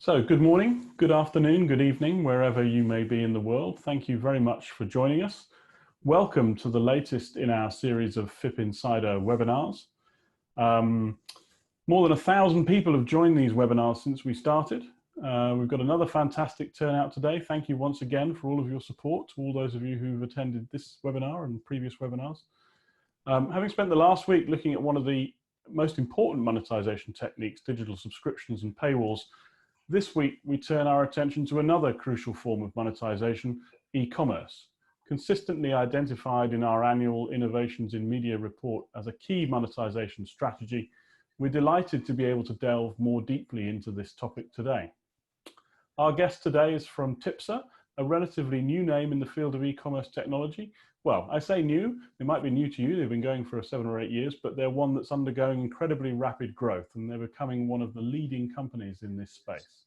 So good morning, good afternoon, good evening, wherever you may be in the world. Thank you very much for joining us. Welcome to the latest in our series of FIP Insider webinars. More than 1,000 people have joined these webinars since we started. We've got another fantastic turnout today. Thank you once again for all of your support, to all those of you who've attended this webinar and previous webinars. Having spent the last week looking at one of the most important monetization techniques, digital subscriptions and paywalls, this week, we turn our attention to another crucial form of monetization, e-commerce, consistently identified in our annual Innovations in Media report as a key monetization strategy. We're delighted to be able to delve more deeply into this topic today. Our guest today is from Tipsa, a relatively new name in the field of e-commerce technology. Well, I say new, they might be new to you, they've been going for 7 or 8 years, but they're one that's undergoing incredibly rapid growth and they're becoming one of the leading companies in this space.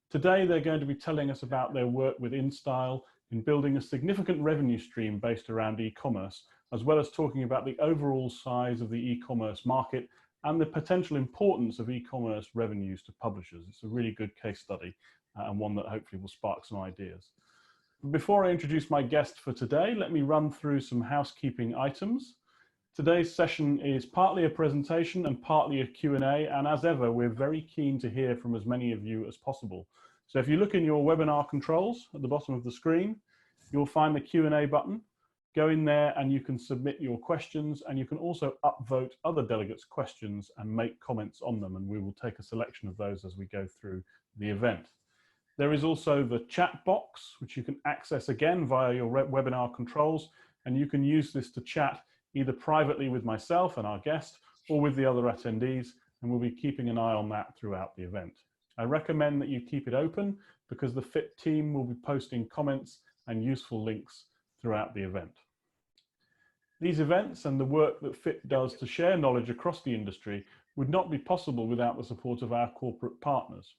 Today, they're going to be telling us about their work with InStyle in building a significant revenue stream based around e-commerce, as well as talking about the overall size of the e-commerce market and the potential importance of e-commerce revenues to publishers. It's a really good case study and one that hopefully will spark some ideas. Before I introduce my guest for today, let me run through some housekeeping items. Today's session is partly a presentation and partly a Q&A, and as ever, we're very keen to hear from as many of you as possible. So if you look in your webinar controls at the bottom of the screen, you'll find the Q&A button. Go in there and you can submit your questions, and you can also upvote other delegates' questions and make comments on them, and we will take a selection of those as we go through the event. There is also the chat box, which you can access again via your webinar controls, and you can use this to chat either privately with myself and our guest or with the other attendees, and we'll be keeping an eye on that throughout the event. I recommend that you keep it open because the FIP team will be posting comments and useful links throughout the event. These events and the work that FIP does to share knowledge across the industry would not be possible without the support of our corporate partners.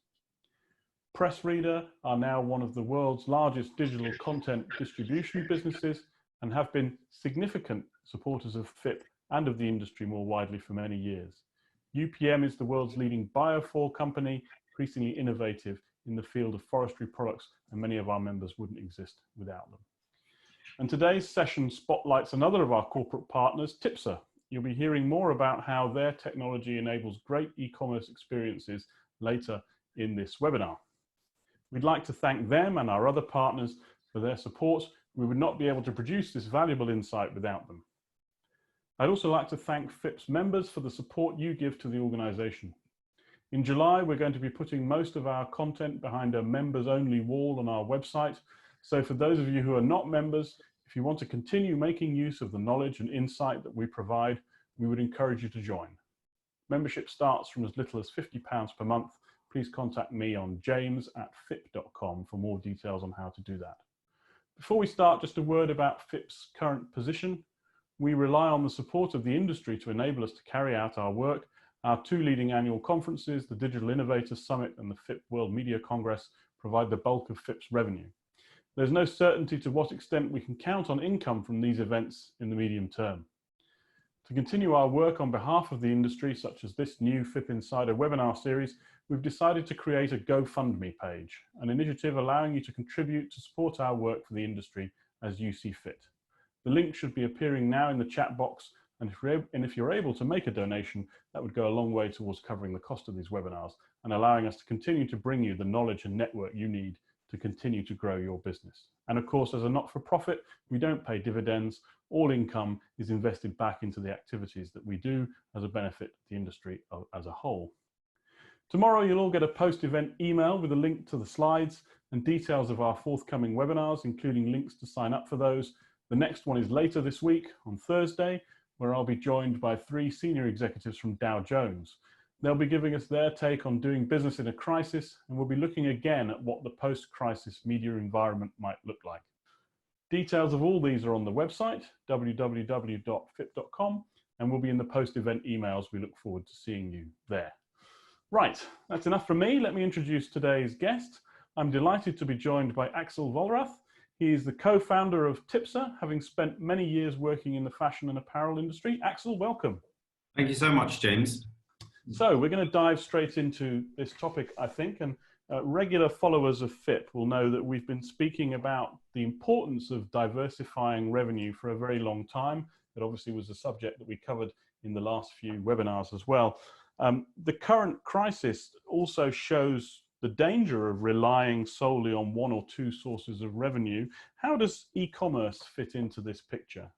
Pressreader are now one of the world's largest digital content distribution businesses and have been significant supporters of FIP and of the industry more widely for many years. UPM is the world's leading biofuel company, increasingly innovative in the field of forestry products, and many of our members wouldn't exist without them. And today's session spotlights another of our corporate partners, Tipsa. You'll be hearing more about how their technology enables great e-commerce experiences later in this webinar. We'd like to thank them and our other partners for their support. We would not be able to produce this valuable insight without them. I'd also like to thank FIP's members for the support you give to the organization. In July, we're going to be putting most of our content behind a members-only wall on our website. So for those of you who are not members, if you want to continue making use of the knowledge and insight that we provide, we would encourage you to join. Membership starts from as little as £50 per month. Please contact me on james@fip.com for more details on how to do that. Before we start, just a word about FIP's current position. We rely on the support of the industry to enable us to carry out our work. Our 2 leading annual conferences, the Digital Innovators Summit and the FIP World Media Congress, provide the bulk of FIP's revenue. There's no certainty to what extent we can count on income from these events in the medium term. To continue our work on behalf of the industry, such as this new FIP Insider webinar series, we've decided to create a GoFundMe page, an initiative allowing you to contribute to support our work for the industry as you see fit. The link should be appearing now in the chat box, and if you're able to make a donation, that would go a long way towards covering the cost of these webinars and allowing us to continue to bring you the knowledge and network you need to continue to grow your business. And of course, as a not-for-profit, we don't pay dividends. All income is invested back into the activities that we do as a benefit to the industry as a whole. Tomorrow, you'll all get a post-event email with a link to the slides and details of our forthcoming webinars, including links to sign up for those. The next one is later this week on Thursday, where I'll be joined by 3 senior executives from Dow Jones. They'll be giving us their take on doing business in a crisis, and we'll be looking again at what the post-crisis media environment might look like. Details of all these are on the website, www.fip.com, and will be in the post-event emails. We look forward to seeing you there. Right, that's enough from me. Let me introduce today's guest. I'm delighted to be joined by Axel Vollrath. He is the co-founder of Tipsa, having spent many years working in the fashion and apparel industry. Axel, welcome. Thank you so much, James. So we're going to dive straight into this topic, I think, and Regular followers of FIP will know that we've been speaking about the importance of diversifying revenue for a very long time. It obviously was a subject that we covered in the last few webinars as well. The current crisis also shows the danger of relying solely on one or two sources of revenue. How does e-commerce fit into this picture?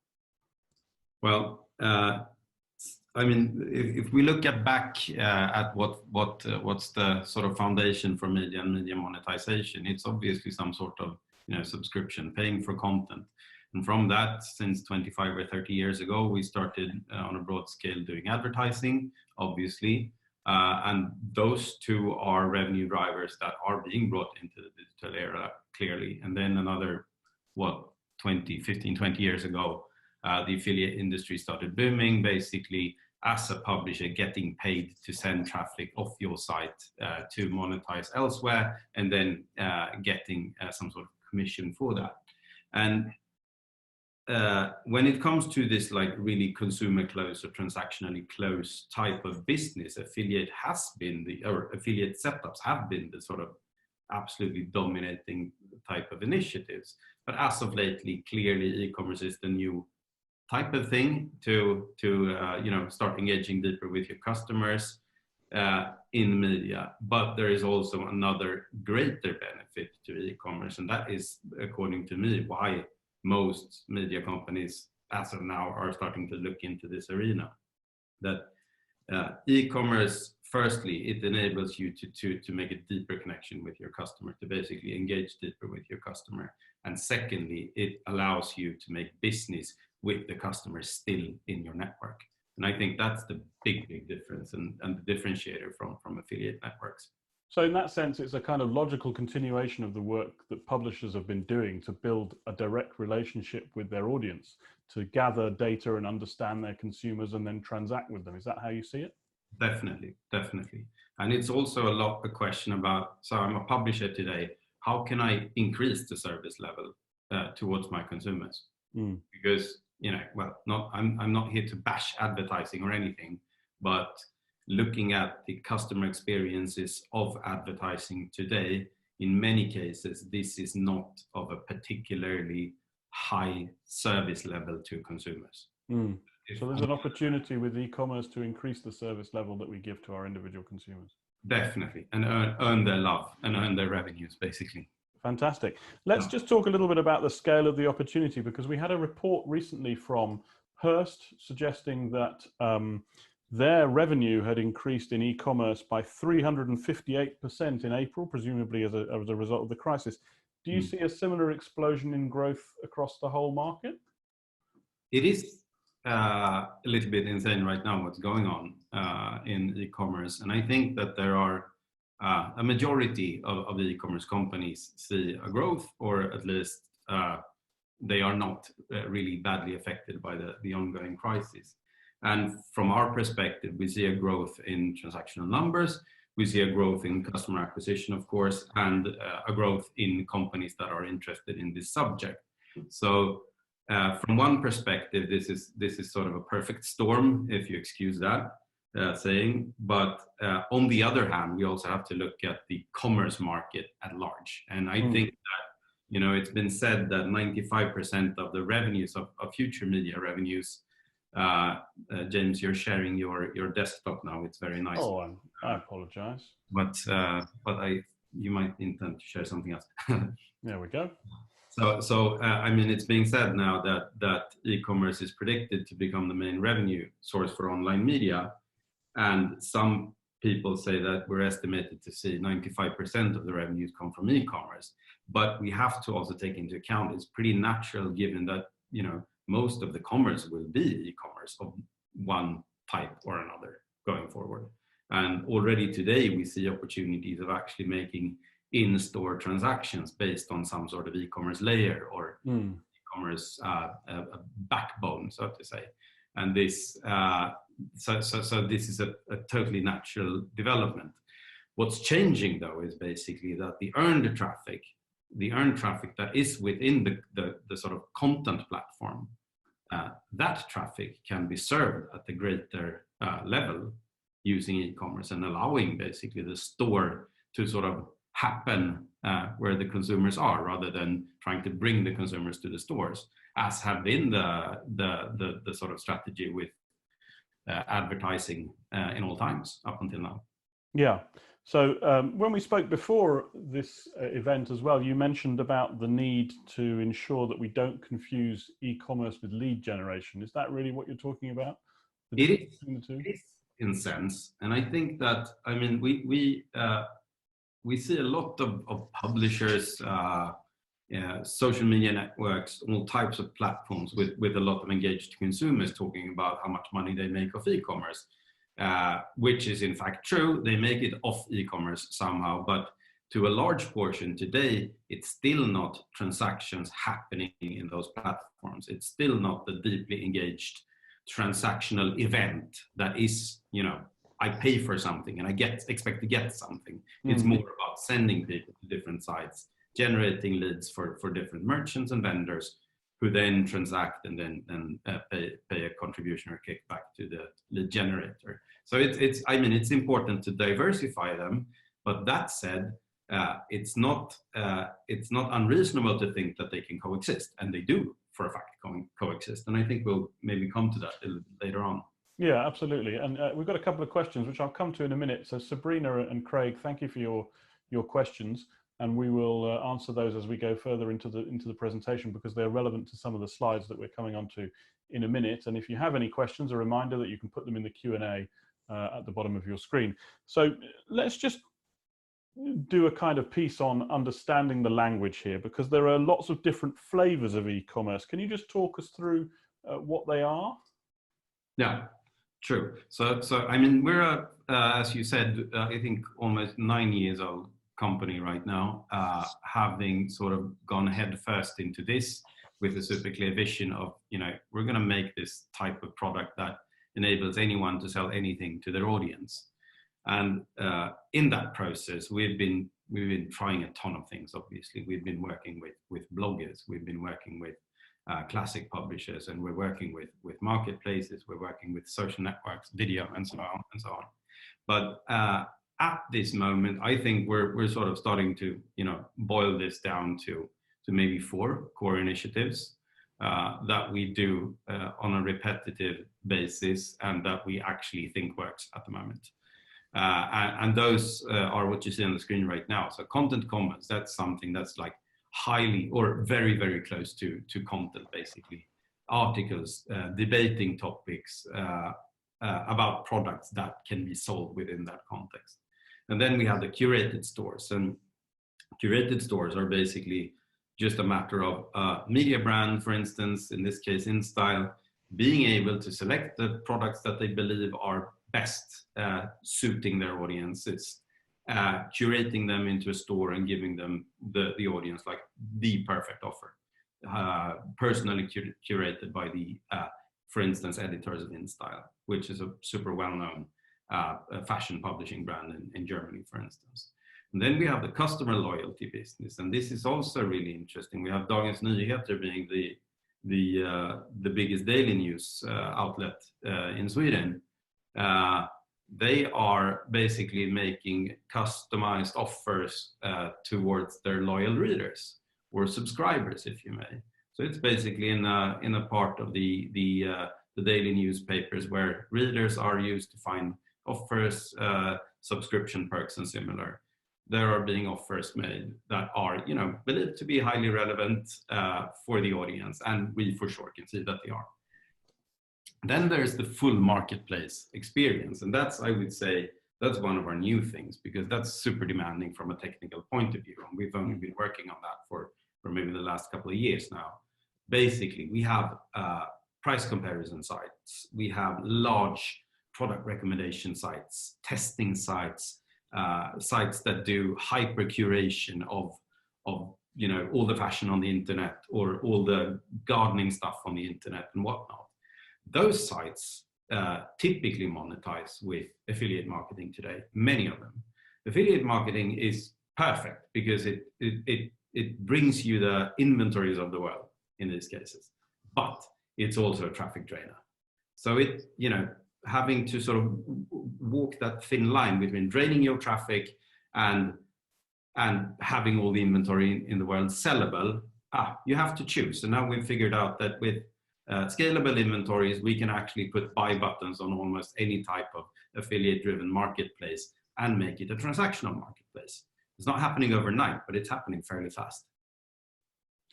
Well, I mean, if we look back at what's the sort of foundation for media and media monetization, it's obviously some sort of subscription, paying for content. And from that, since 25 or 30 years ago, we started on a broad scale doing advertising, obviously. And those two are revenue drivers that are being brought into the digital era, clearly. And then another, 15, 20 years ago, the affiliate industry started booming, basically as a publisher getting paid to send traffic off your site to monetize elsewhere, and then getting some sort of commission for that. And when it comes to this like really consumer close or transactionally close type of business, affiliate setups have been the sort of absolutely dominating type of initiatives. But as of lately, clearly e-commerce is the new type of thing to start engaging deeper with your customers in media. But there is also another greater benefit to e-commerce, and that is, according to me, why most media companies as of now are starting to look into this arena. That e-commerce, firstly, it enables you to make a deeper connection with your customer, to basically engage deeper with your customer. And secondly, it allows you to make business with the customer still in your network. And I think that's the big difference and the differentiator from affiliate networks. So in that sense, it's a kind of logical continuation of the work that publishers have been doing to build a direct relationship with their audience, to gather data and understand their consumers and then transact with them. Is that how you see it? Definitely. And it's also a question about, so I'm a publisher today, how can I increase the service level towards my consumers? Because, I'm not here to bash advertising or anything, but looking at the customer experiences of advertising today, in many cases, this is not of a particularly high service level to consumers. So there's an opportunity with e-commerce to increase the service level that we give to our individual consumers. Definitely, and earn their love and earn their revenues, basically. Fantastic. Let's just talk a little bit about the scale of the opportunity, because we had a report recently from Hearst suggesting that their revenue had increased in e-commerce by 358% in April, presumably as a result of the crisis. Do you see a similar explosion in growth across the whole market? It is a little bit insane right now what's going on in e-commerce. And I think that there are a majority of the e-commerce companies see a growth, or at least they are not really badly affected by the ongoing crisis. And from our perspective, we see a growth in transactional numbers, we see a growth in customer acquisition, of course, and a growth in companies that are interested in this subject. So from one perspective, this is sort of a perfect storm, if you excuse that saying. But on the other hand, we also have to look at the commerce market at large. And I think that, it's been said that 95% of the revenues of future media revenues, James, you're sharing your desktop now. It's very nice. Oh, I apologize. But you might intend to share something else. There we go. So it's being said now that e-commerce is predicted to become the main revenue source for online media. And some people say that we're estimated to see 95% of the revenues come from e-commerce. But we have to also take into account it's pretty natural, given that, most of the commerce will be e-commerce of one type or another going forward. And already today, we see opportunities of actually making in-store transactions based on some sort of e-commerce layer or e-commerce backbone, so to say. And this, so this is a totally natural development. What's changing, though, is basically that the earned traffic that is within the sort of content platform, that traffic can be served at a greater level using e-commerce, and allowing basically the store to sort of happen where the consumers are, rather than trying to bring the consumers to the stores, as have been the sort of strategy with advertising in all times up until now. Yeah. So when we spoke before this event as well, you mentioned about the need to ensure that we don't confuse e-commerce with lead generation. Is that really what you're talking about? It is in sense, and I think that, I mean, we see a lot of publishers, social media networks, all types of platforms with a lot of engaged consumers talking about how much money they make off e-commerce, which is in fact true. They make it off e-commerce somehow, but to a large portion today, it's still not transactions happening in those platforms. It's still not the deeply engaged transactional event that is, you know, I pay for something and I expect to get something. It's more about sending people to different sites, generating leads for different merchants and vendors, who then transact and then pay a contribution or kickback to the lead generator. So it's important to diversify them. But that said, it's not unreasonable to think that they can coexist, and they do for a fact coexist. And I think we'll maybe come to that a little bit later on. Yeah, absolutely. And we've got a couple of questions, which I'll come to in a minute. So Sabrina and Craig, thank you for your questions. And we will answer those as we go further into the presentation, because they're relevant to some of the slides that we're coming on to in a minute. And if you have any questions, a reminder that you can put them in the Q&A at the bottom of your screen. So let's just do a kind of piece on understanding the language here, because there are lots of different flavors of e-commerce. Can you just talk us through what they are? Yeah, true. So I mean, we're as you said, I think almost 9 years old company right now, having sort of gone head first into this with a super clear vision of, you know, we're going to make this type of product that enables anyone to sell anything to their audience. And in that process, we've been trying a ton of things. Obviously, we've been working with bloggers, we've been working with classic publishers, and we're working with marketplaces, we're working with social networks, video, and so on and so on. But at this moment, I think we're sort of starting to, you know, boil this down to maybe 4 core initiatives that we do on a repetitive basis, and that we actually think works at the moment. And those are what you see on the screen right now. So content comments, that's something that's like highly or very, very close to content, basically. Articles, debating topics about products that can be sold within that context. And then we have the curated stores. And curated stores are basically just a matter of media brand, for instance, in this case, InStyle, being able to select the products that they believe are best suiting their audiences, curating them into a store and giving them the audience like the perfect offer, personally curated by the, for instance, editors of InStyle, which is a super well-known fashion publishing brand in Germany, for instance. And then we have the customer loyalty business, and this is also really interesting. We have Dagens Nyheter being the biggest daily news outlet in Sweden. They are basically making customized offers towards their loyal readers or subscribers, if you may. So it's basically in a part of the daily newspapers where readers are used to find offers, subscription perks, and similar. There are being offers made that are, you know, believed to be highly relevant for the audience, and we for sure can see that they are. Then there's the full marketplace experience, and that's, I would say, that's one of our new things, because that's super demanding from a technical point of view, and we've only been working on that for maybe the last couple of years now. Basically, we have price comparison sites, we have large product recommendation sites, testing sites, sites that do hyper curation of you know, all the fashion on the internet or all the gardening stuff on the internet and whatnot. Those sites typically monetize with affiliate marketing today, many of them. Affiliate marketing is perfect because it brings you the inventories of the world in these cases, but it's also a traffic drainer. So it, you know, having to sort of walk that thin line between draining your traffic and and having all the inventory in the world sellable, you have to choose. So now we've figured out that with scalable inventories, we can actually put buy buttons on almost any type of affiliate-driven marketplace and make it a transactional marketplace. It's not happening overnight, but it's happening fairly fast.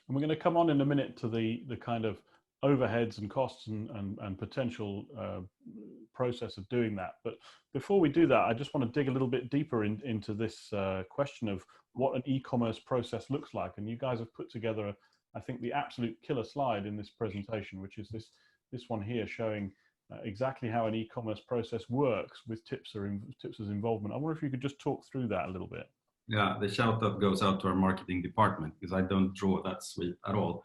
And we're going to come on in a minute to the kind of overheads and costs and potential process of doing that. But before we do that, I just want to dig a little bit deeper into this question of what an e-commerce process looks like. And you guys have put together, I think, the absolute killer slide in this presentation, which is this one here showing exactly how an e-commerce process works with Tipster's involvement. I wonder if you could just talk through that a little bit. Yeah, the shout out goes out to our marketing department because I don't draw that sweet at all.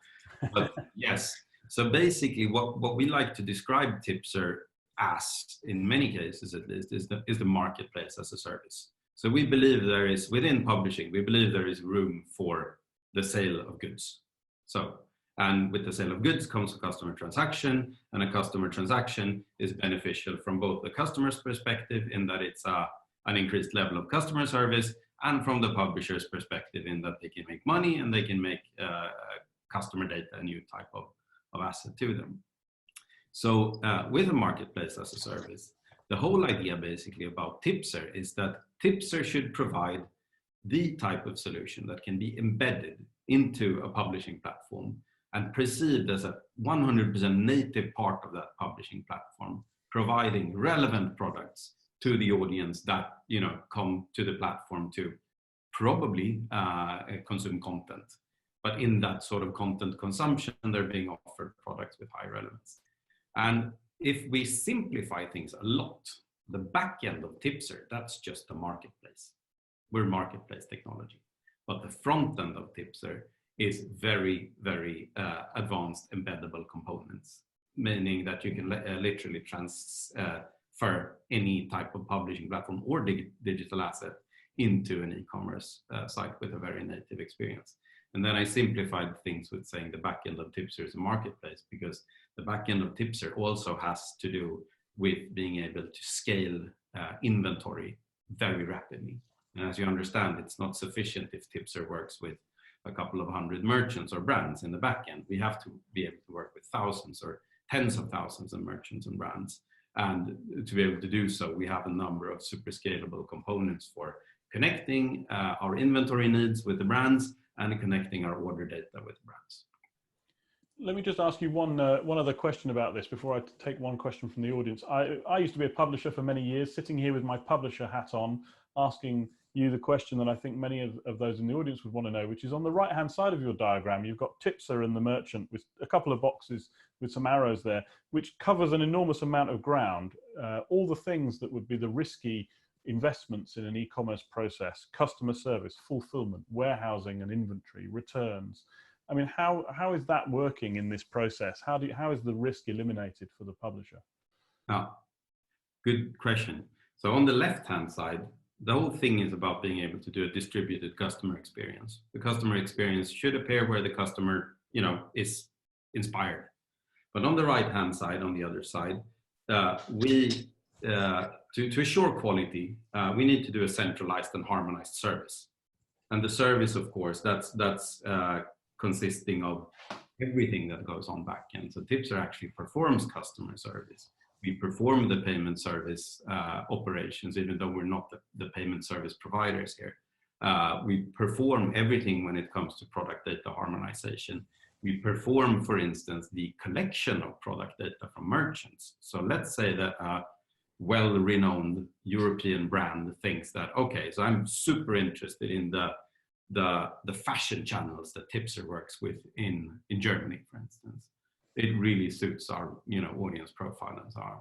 But yes, so basically what we like to describe Tipster as, in many cases at least, is the marketplace as a service. So we believe there is, within publishing, we believe there is room for the sale of goods. So, and with the sale of goods comes a customer transaction, and a customer transaction is beneficial from both the customer's perspective in that it's an increased level of customer service, and from the publisher's perspective in that they can make money and they can make customer data a new type of asset to them. So with a marketplace as a service, the whole idea basically about Tipster is that Tipster should provide the type of solution that can be embedded into a publishing platform and perceived as a 100% native part of that publishing platform, providing relevant products to the audience that come to the platform to probably consume content. But in that sort of content consumption, they're being offered products with high relevance. And if we simplify things a lot, the back end of Tipster, that's just a marketplace. We're marketplace technology. But the front end of Tipster is very, very advanced embeddable components, meaning that you can literally transfer any type of publishing platform or digital asset into an e-commerce site with a very native experience. And then I simplified things with saying the back end of Tipster is a marketplace, because the back end of Tipster also has to do with being able to scale inventory very rapidly. And as you understand, it's not sufficient if Tipster works with a couple of 100 merchants or brands in the back end. We have to be able to work with thousands or tens of thousands of merchants and brands. And to be able to do so, we have a number of super scalable components for connecting our inventory needs with the brands and connecting our order data with the brands. Let me just ask you one other question about this before I take one question from the audience. I used to be a publisher for many years, sitting here with my publisher hat on, asking you the question that I think many of those in the audience would want to know, which is on the right-hand side of your diagram, you've got Tipster and the merchant with a couple of boxes with some arrows there, which covers an enormous amount of ground. All the things that would be the risky investments in an e-commerce process: customer service, fulfillment, warehousing and inventory, returns. I mean, how is that working in this process? How is the risk eliminated for the publisher? Good question. So on the left-hand side, the whole thing is about being able to do a distributed customer experience. The customer experience should appear where the customer, is inspired. But on the right-hand side, on the other side, to assure quality, we need to do a centralized and harmonized service. And the service, of course, that's consisting of everything that goes on back end. So Tipster actually performs customer service. We perform the payment service operations, even though we're not the payment service providers here. We perform everything when it comes to product data harmonization. We perform, for instance, the collection of product data from merchants. So let's say that a well-renowned European brand thinks that, okay, so I'm super interested in the fashion channels that Tipster works with in Germany, for instance. It really suits our audience profile and so on.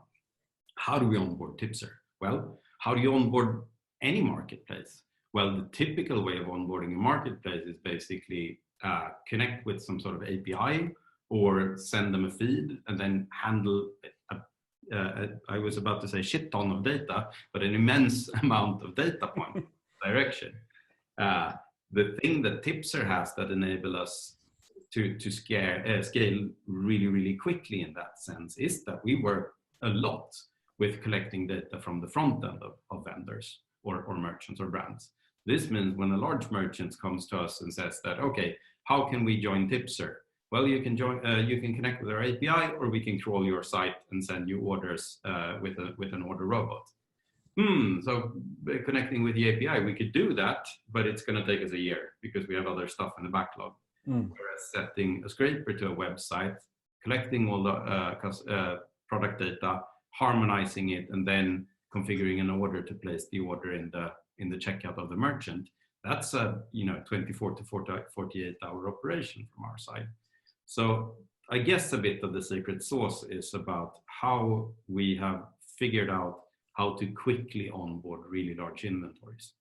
How do we onboard Tipster? Well, how do you onboard any marketplace? Well, the typical way of onboarding a marketplace is basically connect with some sort of API or send them a feed and then handle I was about to say shit ton of data, but an immense amount of data point direction. The thing that Tipster has that enable us to scale really, really quickly in that sense is that we work a lot with collecting data from the front end of vendors or merchants or brands. This means when a large merchant comes to us and says that, okay, how can we join Tipster? Well, you can join. You can connect with our API, or we can crawl your site and send you orders with an order robot. So connecting with the API, we could do that, but it's going to take us a year because we have other stuff in the backlog. Whereas setting a scraper to a website, collecting all the product data, harmonizing it, and then configuring an order to place the order in the checkout of the merchant, that's a 24 to 48 hour operation from our side. So I guess a bit of the secret sauce is about how we have figured out how to quickly onboard really large inventories.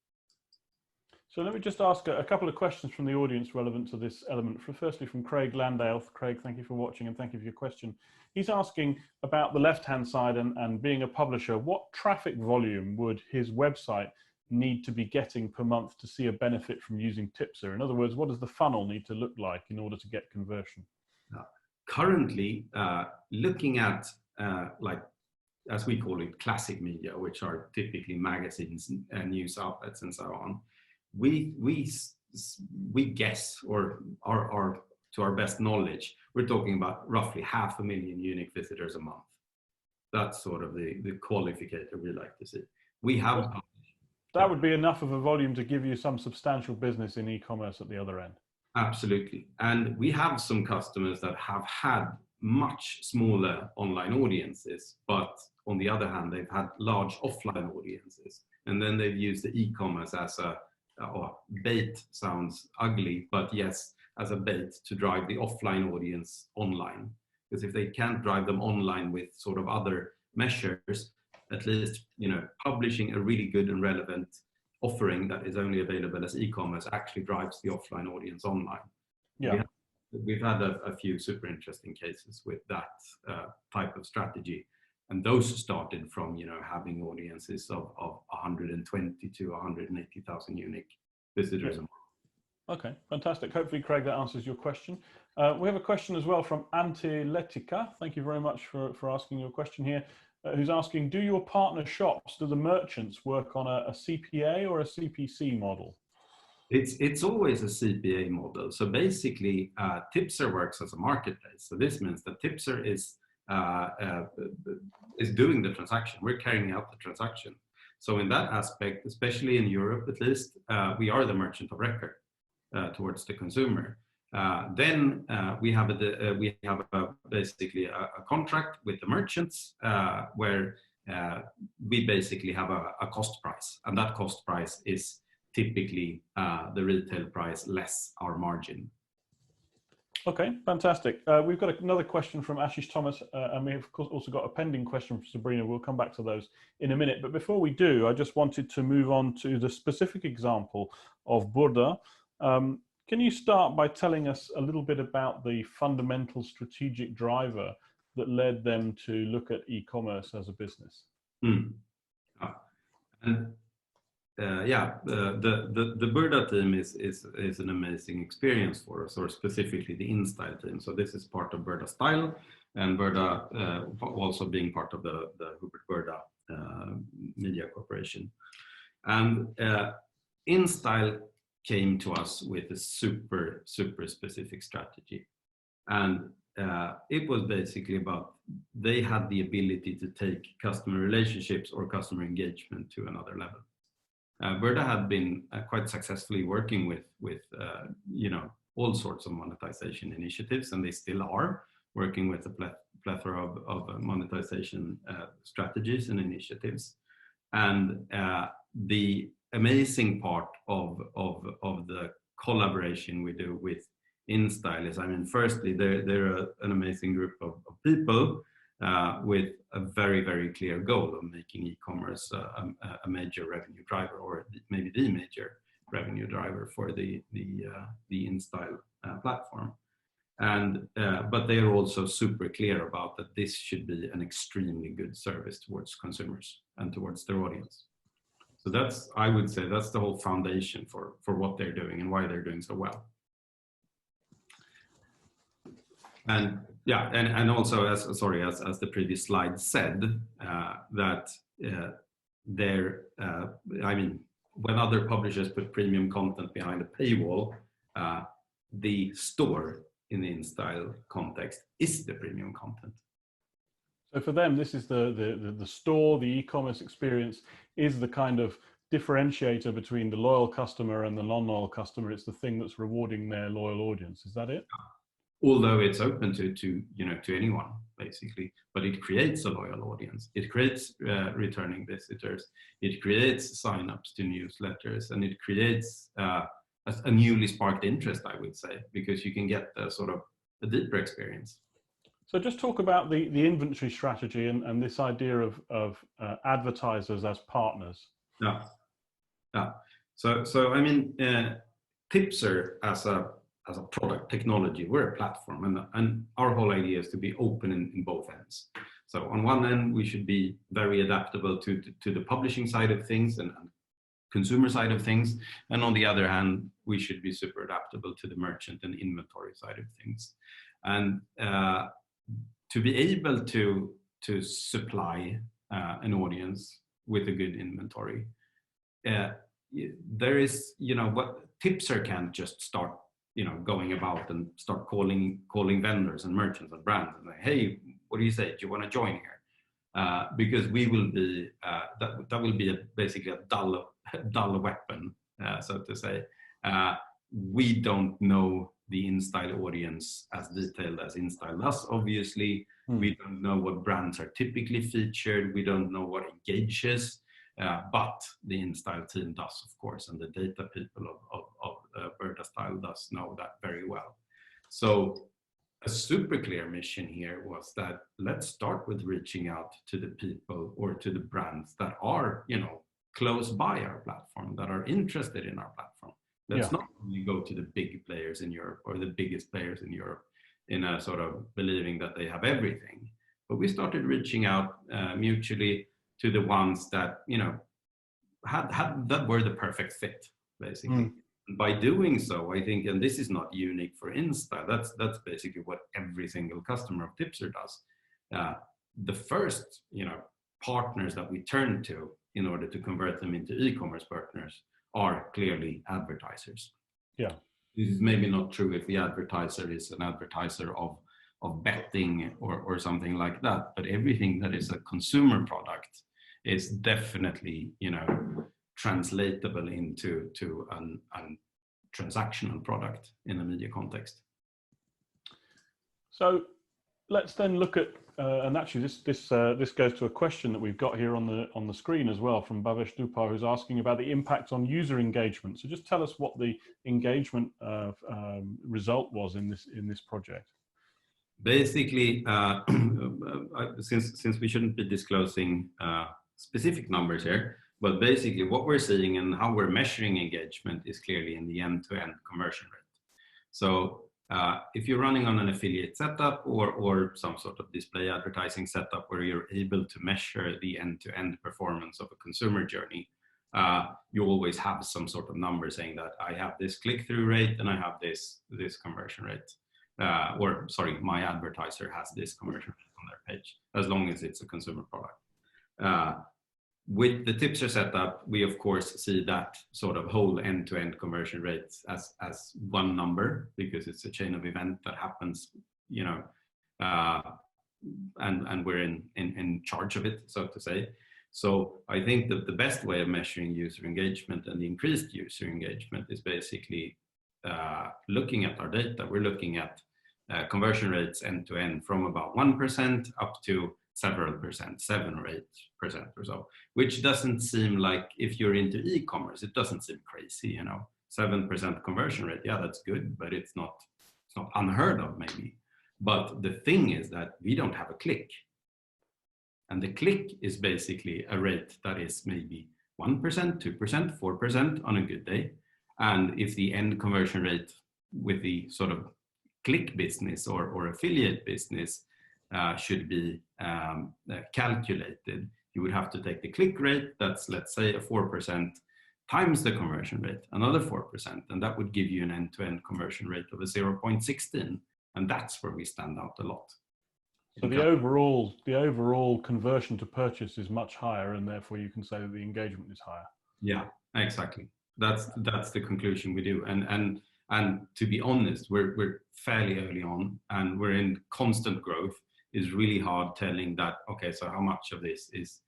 So let me just ask a couple of questions from the audience relevant to this element. Firstly, from Craig Landale. Craig, thank you for watching and thank you for your question. He's asking about the left-hand side and being a publisher. What traffic volume would his website need to be getting per month to see a benefit from using Tipster? In other words, what does the funnel need to look like in order to get conversion? Currently, looking at like, as we call it, classic media, which are typically magazines and news outlets and so on, we guess, or are to our best knowledge, we're talking about roughly 500,000 unique visitors a month. That's sort of the qualificator we like to see. We have that would be enough of a volume to give you some substantial business in e-commerce at the other end. Absolutely. And we have some customers that have had much smaller online audiences, but on the other hand, they've had large offline audiences. And then they've used the e-commerce as a bait, sounds ugly, but yes, as a bait to drive the offline audience online. Because if they can't drive them online with sort of other measures, at least, publishing a really good and relevant offering that is only available as e-commerce actually drives the offline audience online. Yeah. We've had a few super interesting cases with that type of strategy. And those started from, having audiences of 120 to 180,000 unique visitors a month. Okay, fantastic. Hopefully, Craig, that answers your question. We have a question as well from Antiletica. Thank you very much for asking your question here. Who's asking, do your partner shops, do the merchants work on a CPA or a CPC model? It's always a CPA model. So basically, Tipster works as a marketplace. So this means that Tipster is doing the transaction. We're carrying out the transaction. So in that aspect, especially in Europe at least, we are the merchant of record towards the consumer. Then we have basically a contract with the merchants where we basically have a cost price, and that cost price is typically the retail price less our margin. Okay, fantastic. We've got another question from Ashish Thomas, and we've of course also got a pending question from Sabrina. We'll come back to those in a minute. But before we do, I just wanted to move on to the specific example of Burda. Can you start by telling us a little bit about the fundamental strategic driver that led them to look at e-commerce as a business? The Burda team is an amazing experience for us, or specifically the InStyle team. So this is part of Burda Style, and Burda also being part of the Hubert Burda Media Corporation. And InStyle came to us with a super specific strategy, and it was basically about, they had the ability to take customer relationships or customer engagement to another level. Burda had been quite successfully working with all sorts of monetization initiatives, and they still are working with a plethora of monetization strategies and initiatives. And the amazing part of the collaboration we do with InStyle is, firstly, they're an amazing group of people with a very clear goal of making e-commerce a major revenue driver, or maybe the major revenue driver for the InStyle platform. And but they are also super clear about that this should be an extremely good service towards consumers and towards their audience. So that's, I would say, that's the whole foundation for what they're doing and why they're doing so well. And yeah, and also, as the previous slide said, that when other publishers put premium content behind a paywall, the store in the InStyle context is the premium content. So for them, this is the store, the e-commerce experience is the kind of differentiator between the loyal customer and the non-loyal customer. It's the thing that's rewarding their loyal audience. Is that it? Although it's open to anyone basically, but it creates a loyal audience. It creates returning visitors. It creates signups to newsletters, and it creates a newly sparked interest, I would say, because you can get a sort of a deeper experience. So just talk about the inventory strategy and this idea of advertisers as partners. Yeah. So I mean, Tipster as a product technology, we're a platform, and our whole idea is to be open in both ends. So on one end, we should be very adaptable to the publishing side of things and consumer side of things, and on the other hand, we should be super adaptable to the merchant and inventory side of things. And to be able to supply an audience with a good inventory, there is, what Tipster can't just start, going about and start calling vendors and merchants and brands and like, hey, what do you say? Do you want to join here? Because we will be that will be basically a dull weapon, so to say. We don't know the InStyle audience as detailed as InStyle does, obviously. We don't know what brands are typically featured. We don't know what engages, but the InStyle team does, of course, and the data people of Style does know that very well. So a super clear mission here was that let's start with reaching out to the people or to the brands that are, close by our platform, that are interested in our platform. Let's not only go to the big players in Europe or the biggest players in Europe in a sort of believing that they have everything. But we started reaching out mutually to the ones that, that were the perfect fit, basically. By doing so, I think, and this is not unique for InStyle, that's basically what every single customer of Tipster does. The first, partners that we turn to in order to convert them into e-commerce partners are clearly advertisers. Yeah. This is maybe not true if the advertiser is an advertiser of betting or something like that, but everything that is a consumer product is definitely, translatable into a transactional product in a media context. So let's then look at, and actually this goes to a question that we've got here on the screen as well from Bhavesh Dupar, who's asking about the impact on user engagement. So just tell us what the engagement result was in this project. Basically, since we shouldn't be disclosing specific numbers here, but basically what we're seeing and how we're measuring engagement is clearly in the end-to-end conversion rate. So if you're running on an affiliate setup or some sort of display advertising setup where you're able to measure the end-to-end performance of a consumer journey, you always have some sort of number saying that I have this click-through rate and I have this conversion rate. Or sorry, my advertiser has this conversion rate on their page, as long as it's a consumer product. With the Tipster setup, we of course see that sort of whole end-to-end conversion rates as one number because it's a chain of event that happens, and we're in charge of it, so to say. So I think that the best way of measuring user engagement and the increased user engagement is basically looking at our data. We're looking at conversion rates end-to-end from about 1% up to several percent, 7 or 8% or so, which doesn't seem like, if you're into e-commerce, it doesn't seem crazy, 7% conversion rate. Yeah, that's good, but it's not unheard of maybe. But the thing is that we don't have a click. And the click is basically a rate that is maybe 1%, 2%, 4% on a good day. And if the end conversion rate with the sort of click business or affiliate business should be calculated, you would have to take the click rate, that's let's say a 4%, times the conversion rate, another 4%, and that would give you an end-to-end conversion rate of a 0.16, and that's where we stand out a lot. So the overall conversion to purchase is much higher, and therefore you can say that the engagement is higher. Yeah, Exactly. That's the conclusion we do. And to be honest, we're fairly early on, and we're in constant growth. It's really hard telling that, okay, so how much of this is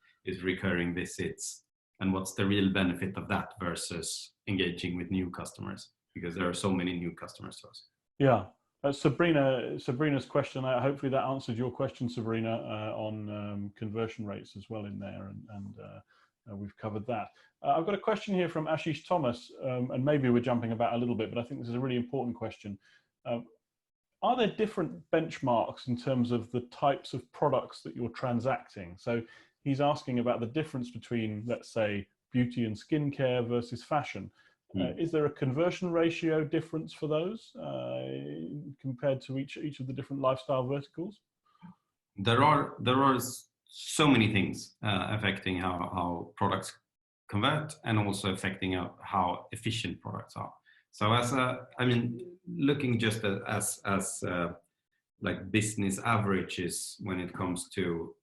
recurring visits, and what's the real benefit of that versus engaging with new customers, because there are so many new customers to us. Yeah. Sabrina's question, hopefully that answered your question, Sabrina, on conversion rates as well in there, and we've covered that. I've got a question here from Ashish Thomas, and maybe we're jumping about a little bit, but I think this is a really important question. Are there different benchmarks in terms of the types of products that you're transacting? So he's asking about the difference between, let's say, beauty and skincare versus fashion. Is there a conversion ratio difference for those compared to each of the different lifestyle verticals? There are so many things affecting how products convert, and also affecting how efficient products are. So looking just as like business averages when it comes to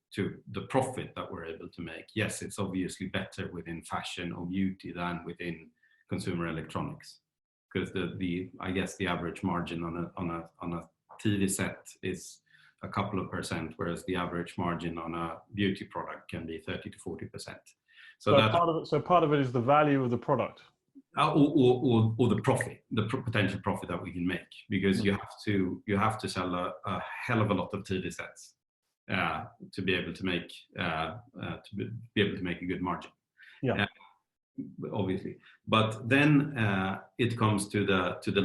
the profit that we're able to make, yes, it's obviously better within fashion or beauty than within consumer electronics, because I guess the average margin on a TV set is a couple of percent, whereas the average margin on a beauty product can be 30 to 40%. So part of it is the value of the product, or the profit, the potential profit that we can make, because you have to sell a hell of a lot of TV sets to be able to make a good margin. Yeah. Obviously, but then it comes to the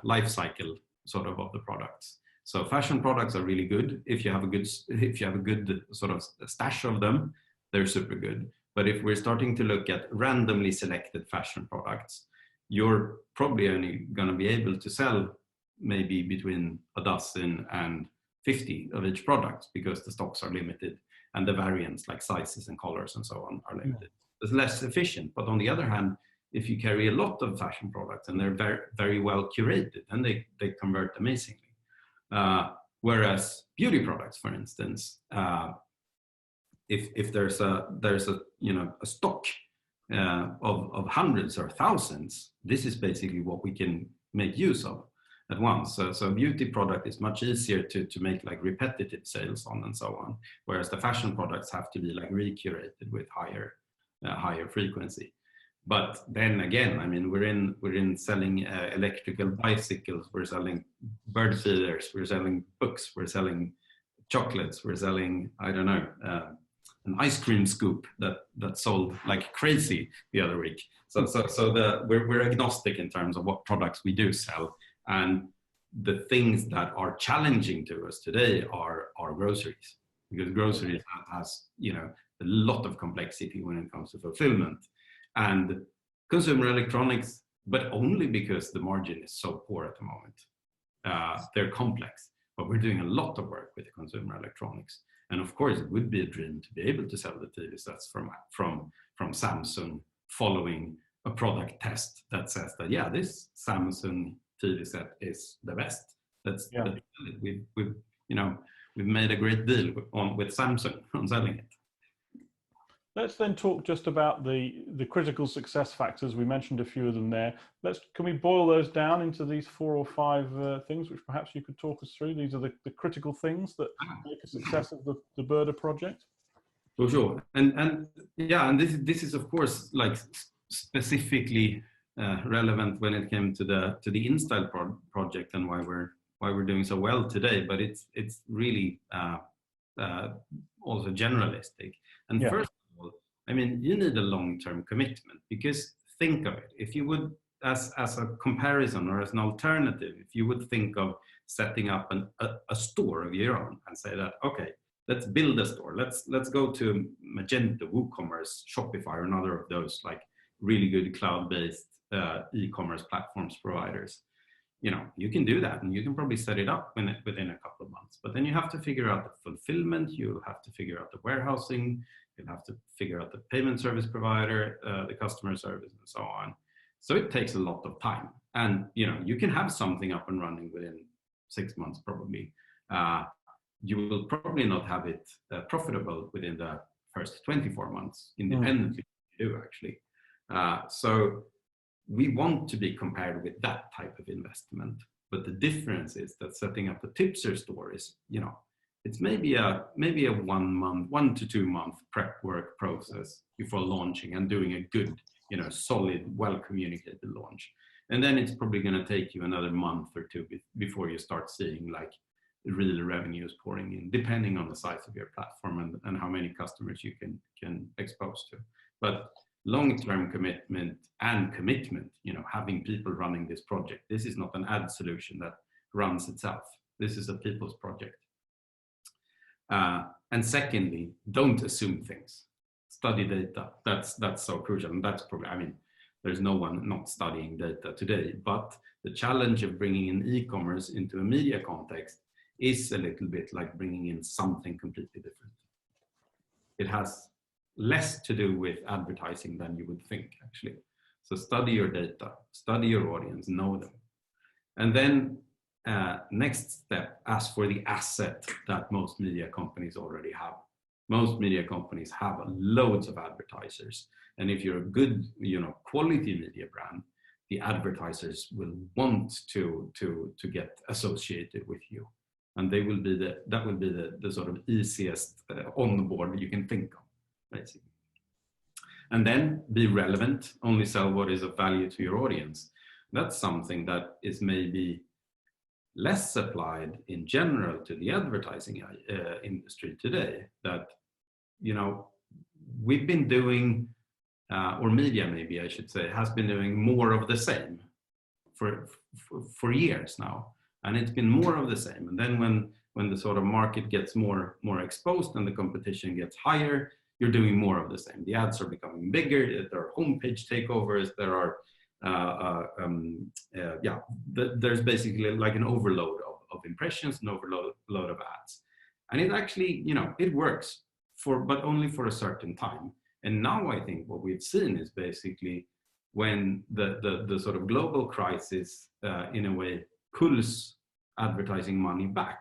life cycle sort of the products. So fashion products are really good if you have a good sort of stash of them. They're super good. But if we're starting to look at randomly selected fashion products, you're probably only going to be able to sell maybe between a dozen and 50 of each product, because the stocks are limited and the variants like sizes and colors and so on are limited. It's less efficient. But on the other hand, if you carry a lot of fashion products and they're very, very well curated, then they convert amazingly. Whereas beauty products, for instance, if there's a stock of hundreds or thousands, this is basically what we can make use of at once. So a beauty product is much easier to make like repetitive sales on and so on, whereas the fashion products have to be like recurated with higher frequency. But then again, I mean, we're in selling electrical bicycles, we're selling bird feeders, we're selling books, we're selling chocolates, we're selling, I don't know, an ice cream scoop that sold like crazy the other week. So we're agnostic in terms of what products we do sell, and the things that are challenging to us today are groceries, because groceries has a lot of complexity when it comes to fulfillment, and consumer electronics, but only because the margin is so poor at the moment. They're complex, but we're doing a lot of work with the consumer electronics. And of course, it would be a dream to be able to sell the TV sets from Samsung, following a product test that says that, yeah, this Samsung TV set is the best. We've made a great deal with Samsung on selling it. Let's then talk just about the critical success factors. We mentioned a few of them there. Can we boil those down into these 4 or 5 things, which perhaps you could talk us through? These are the critical things that make a success of the Burda project. For sure, and this is of course like specifically relevant when it came to the InStyle project, and why we're doing so well today. But it's really also generalistic. And first, I mean, you need a long-term commitment, because think of it, if you would, as a comparison or as an alternative, if you would think of setting up a store of your own and say that, okay, let's build a store. Let's go to Magento, WooCommerce, Shopify, or another of those like really good cloud-based e-commerce platforms providers. You can do that, and you can probably set it up within a couple of months. But then you have to figure out the fulfillment, you have to figure out the warehousing, you have to figure out the payment service provider, the customer service, and so on. So it takes a lot of time. And you can have something up and running within 6 months probably. You will probably not have it profitable within the first 24 months, independently you do actually. So we want to be compared with that type of investment. But the difference is that setting up a Tipster store is, it's maybe a 1 to 2 month prep work process before launching and doing a good, solid, well communicated launch. And then it's probably going to take you another month or two before you start seeing like real revenues pouring in, depending on the size of your platform and how many customers you can expose to. But long-term commitment, having people running this project. This is not an ad solution that runs itself. This is a people's project. And secondly, don't assume things. Study data. That's so crucial. And that's probably, there's no one not studying data today, but the challenge of bringing in e-commerce into a media context is a little bit like bringing in something completely different. It has less to do with advertising than you would think, actually. So study your data, study your audience, know them. And then next step, ask for the asset that most media companies already have. Most media companies have loads of advertisers. And if you're a good, quality media brand, the advertisers will want to get associated with you. And that will be the sort of easiest onboard you can think of, basically. And then be relevant, only sell what is of value to your audience. That's something that is maybe less applied in general to the advertising industry today. That, we've been doing, or media maybe I should say, has been doing more of the same for years now. And it's been more of the same. And then when the sort of market gets more exposed and the competition gets higher, you're doing more of the same. The ads are becoming bigger. There are homepage takeovers. There are, there's basically like an overload of impressions, an overload of ads. And it actually, it works but only for a certain time. And now I think what we've seen is basically when the sort of global crisis in a way pulls advertising money back,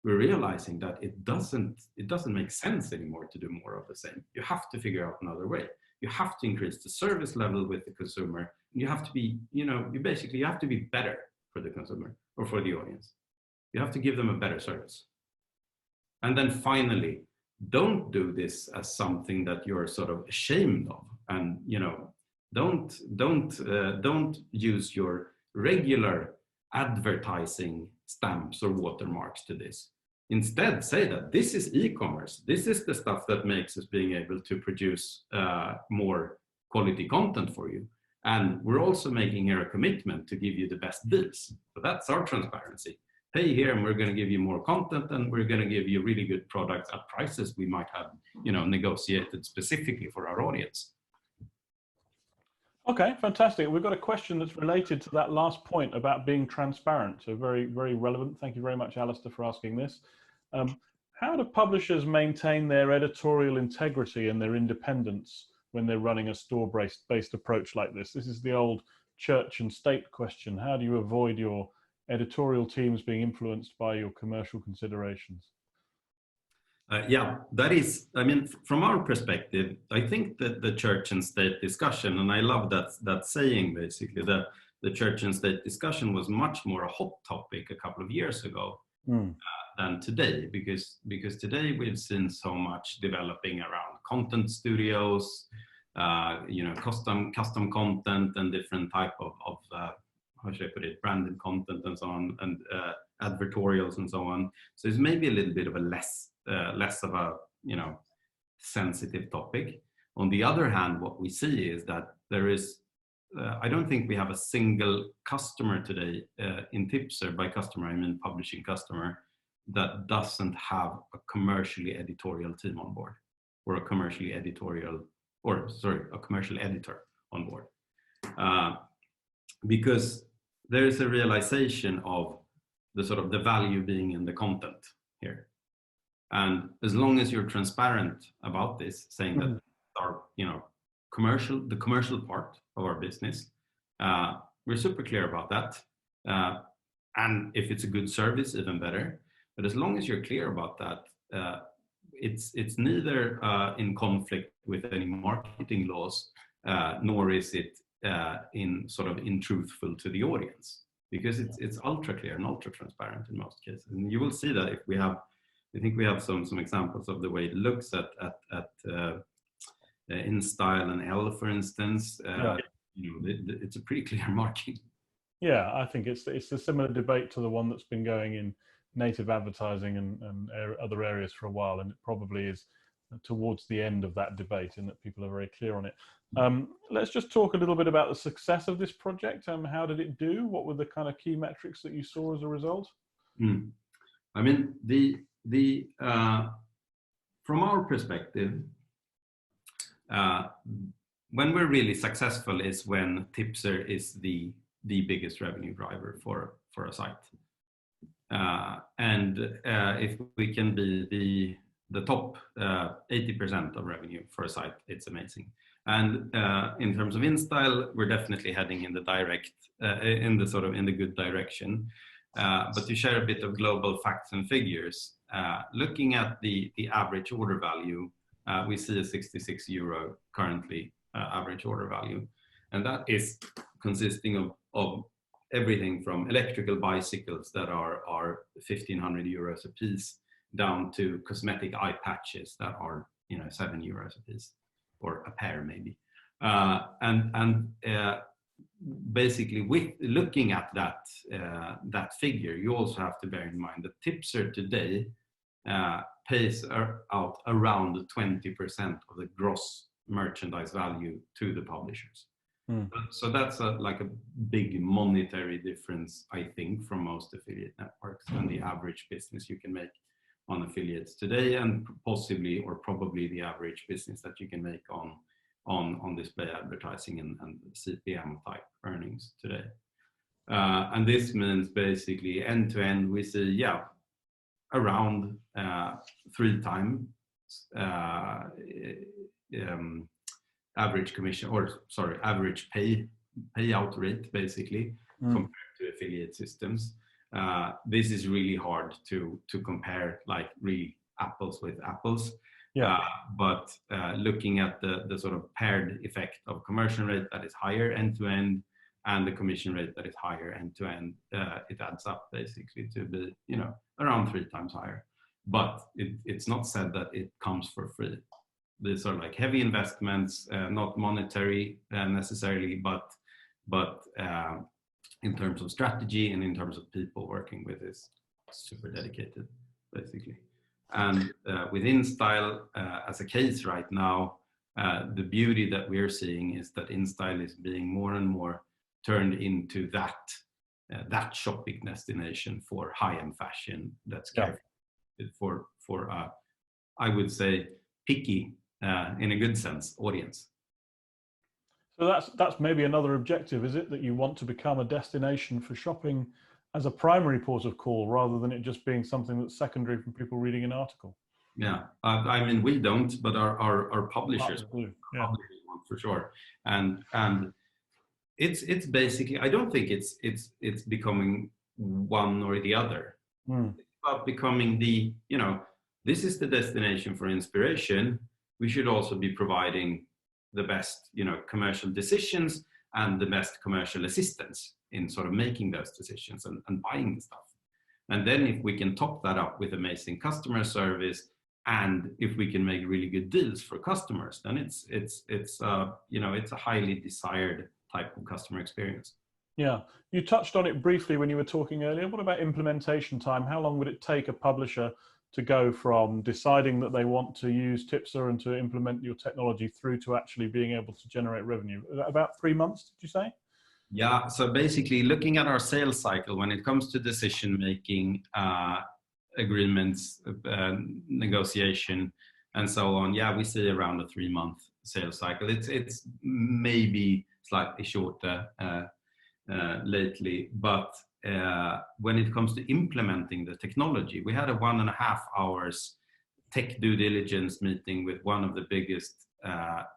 we're realizing that it doesn't make sense anymore to do more of the same. You have to figure out another way. You have to increase the service level with the consumer. You have to be, you have to be better for the consumer or for the audience. You have to give them a better service. And then finally, don't do this as something that you're sort of ashamed of. And, don't use your regular advertising stamps or watermarks to this. Instead, say that this is e-commerce. This is the stuff that makes us being able to produce more quality content for you. And we're also making here a commitment to give you the best deals. So that's our transparency. Pay here and we're going to give you more content, and we're going to give you really good products at prices we might have, negotiated specifically for our audience. Okay, fantastic. We've got a question that's related to that last point about being transparent. So very, very relevant. Thank you very much, Alistair, for asking this. How do publishers maintain their editorial integrity and their independence when they're running a store-based approach like this? This is the old church and state question. How do you avoid your editorial teams being influenced by your commercial considerations? That is, from our perspective, I think that the church and state discussion, and I love that saying, basically, that the church and state discussion was much more a hot topic a couple of years ago than today, because today we've seen so much developing around content studios, custom content and different type of how should I put it, branded content and so on, and advertorials and so on. So it's maybe a little bit of a less of a sensitive topic. On the other hand, what we see is that there is, I don't think we have a single customer today in Tipster. By customer, I mean publishing customer, that doesn't have a commercially editorial team on board, or a commercial editor on board. Because there is a realization of the sort of the value being in the content here. And as long as you're transparent about this, saying that our, the commercial part of our business, we're super clear about that. And if it's a good service, even better. But as long as you're clear about that, it's neither in conflict with any marketing laws, nor is it untruthful to the audience, because it's ultra clear and ultra transparent in most cases. And you will see that if I think we have some examples of the way it looks at InStyle and L, for instance. It's a pretty clear marking. Yeah, I think it's a similar debate to the one that's been going in native advertising and other areas for a while, and it probably is towards the end of that debate in that people are very clear on it. Let's just talk a little bit about the success of this project. How did it do? What were the kind of key metrics that you saw as a result? I mean, the from our perspective, when we're really successful is when Tipster is the biggest revenue driver for a site. If we can be the top 80% of revenue for a site, it's amazing. And in terms of InStyle, we're definitely heading in the good direction. But to share a bit of global facts and figures, looking at the average order value, we see a 66 euro currently average order value, and that is consisting of everything from electrical bicycles that are 1,500 euros a piece, down to cosmetic eye patches that are 7 euros a piece, or a pair maybe. Basically, with looking at that figure, you also have to bear in mind that Tipster today pays out around 20% of the gross merchandise value to the publishers. So that's a big monetary difference, I think, from most affiliate networks and the average business you can make on affiliates today, and possibly or probably the average business that you can make on display advertising and CPM type earnings today. And this means basically end to end we see around 3 times average commission, average payout rate, basically, compared to affiliate systems. This is really hard to compare, like really apples with apples. But looking at the sort of paired effect of conversion rate that is higher end to end and the commission rate that is higher end to end, it adds up basically to be around 3 times higher. But it's not said that it comes for free. These are like heavy investments, not monetary necessarily, but in terms of strategy and in terms of people working with this, super dedicated basically. And with InStyle as a case right now, the beauty that we're seeing is that InStyle is being more and more turned into that shopping destination for high-end fashion that's for I would say picky, in a good sense, audience. So that's maybe another objective, is it? That you want to become a destination for shopping as a primary port of call, rather than it just being something that's secondary from people reading an article. Yeah, I mean, we don't, but our publishers want for sure. And it's basically, I don't think it's becoming one or the other. It's about becoming this is the destination for inspiration. We should also be providing the best, commercial decisions and the best commercial assistance in sort of making those decisions and buying the stuff. And then if we can top that up with amazing customer service, and if we can make really good deals for customers, then it's a highly desired type of customer experience. Yeah, you touched on it briefly when you were talking earlier. What about implementation time? How long would it take a publisher to go from deciding that they want to use Tipster and to implement your technology through to actually being able to generate revenue? About 3 months, did you say? Yeah, so basically looking at our sales cycle, when it comes to decision-making, agreements, negotiation, and so on, we see around a 3-month sales cycle. It's maybe slightly shorter lately, but when it comes to implementing the technology, we had a 1.5 hours tech due diligence meeting with one of the biggest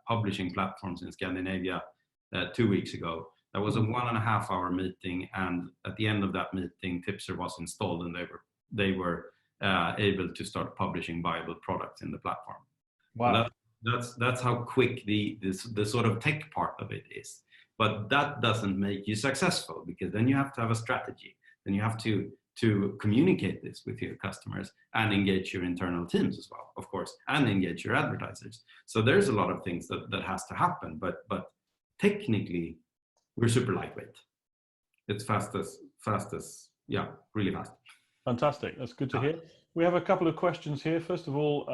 publishing platforms in Scandinavia 2 weeks ago. That was a 1.5 hour meeting, and at the end of that meeting, Tipster was installed, and they were able to start publishing viable products in the platform. Wow! So that's how quick the sort of tech part of it is. But that doesn't make you successful, because then you have to have a strategy. Then you have to communicate this with your customers and engage your internal teams as well, of course, and engage your advertisers. So there's a lot of things that has to happen. But technically, we're super lightweight. It's fast as yeah, really fast. Fantastic. That's good to hear. We have a couple of questions here. First of all,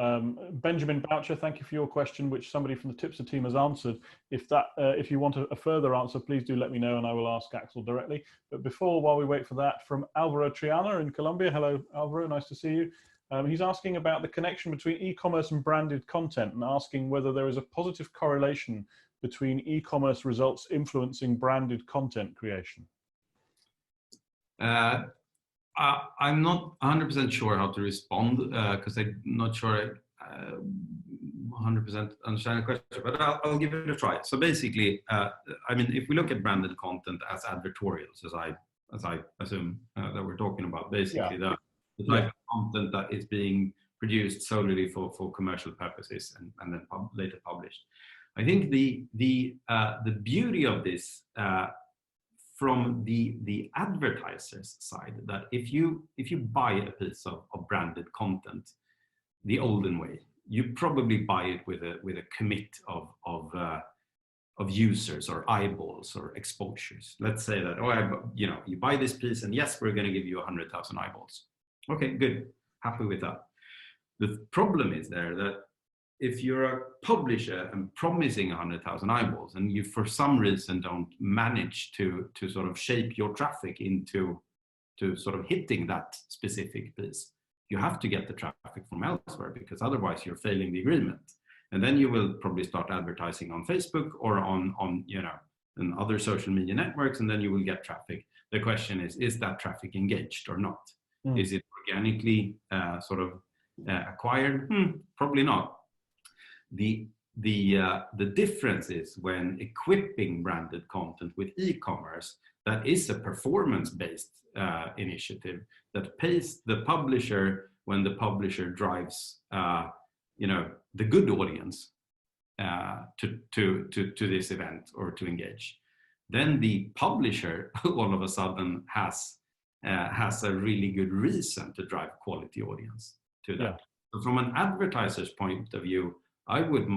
Benjamin Boucher, thank you for your question, which somebody from the Tipster team has answered. If you want a further answer, please do let me know and I will ask Axel directly. But before, while we wait for that, from Alvaro Triana in Colombia. Hello, Alvaro, nice to see you. He's asking about the connection between e-commerce and branded content, and asking whether there is a positive correlation between e-commerce results influencing branded content creation. I'm not 100% sure how to respond, because I'm not sure I 100% understand the question, but I'll give it a try. So basically, I mean, if we look at branded content as advertorials, as I assume that we're talking about, basically the type of content that is being produced solely for commercial purposes and then later published. I think the beauty of this from the advertiser's side, that if you buy a piece of branded content the olden way, you probably buy it with a commit of users or eyeballs or exposures. Let's say that you buy this piece and yes, we're going to give you 100,000 eyeballs. Okay, good, happy with that. The problem is there that if you're a publisher and promising 100,000 eyeballs, and you for some reason don't manage to sort of shape your traffic into sort of hitting that specific piece, you have to get the traffic from elsewhere, because otherwise you're failing the agreement. And then you will probably start advertising on Facebook or on and other social media networks, and then you will get traffic. The question is that traffic engaged or not? Is it organically acquired? Probably not. The difference is when equipping branded content with e-commerce, that is a performance-based initiative that pays the publisher when the publisher drives the good audience to this event or to engage. Then the publisher all of a sudden has a really good reason to drive quality audience to that. Yeah. So from an advertiser's point of view, I would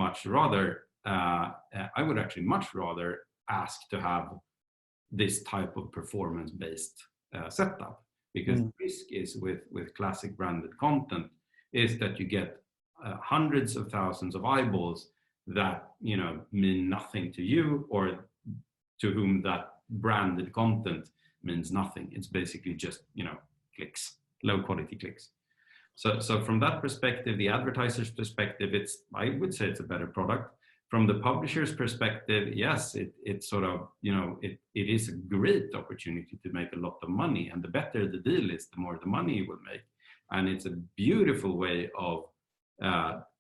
actually much rather ask to have this type of performance-based setup, because the risk is with classic branded content is that you get hundreds of thousands of eyeballs that mean nothing to you, or to whom that branded content means nothing. It's basically just clicks, low quality clicks. So from that perspective, the advertiser's perspective, I would say it's a better product. From the publisher's perspective, yes, it's sort of, it is a great opportunity to make a lot of money, and the better the deal is, the more the money you will make. And it's a beautiful way of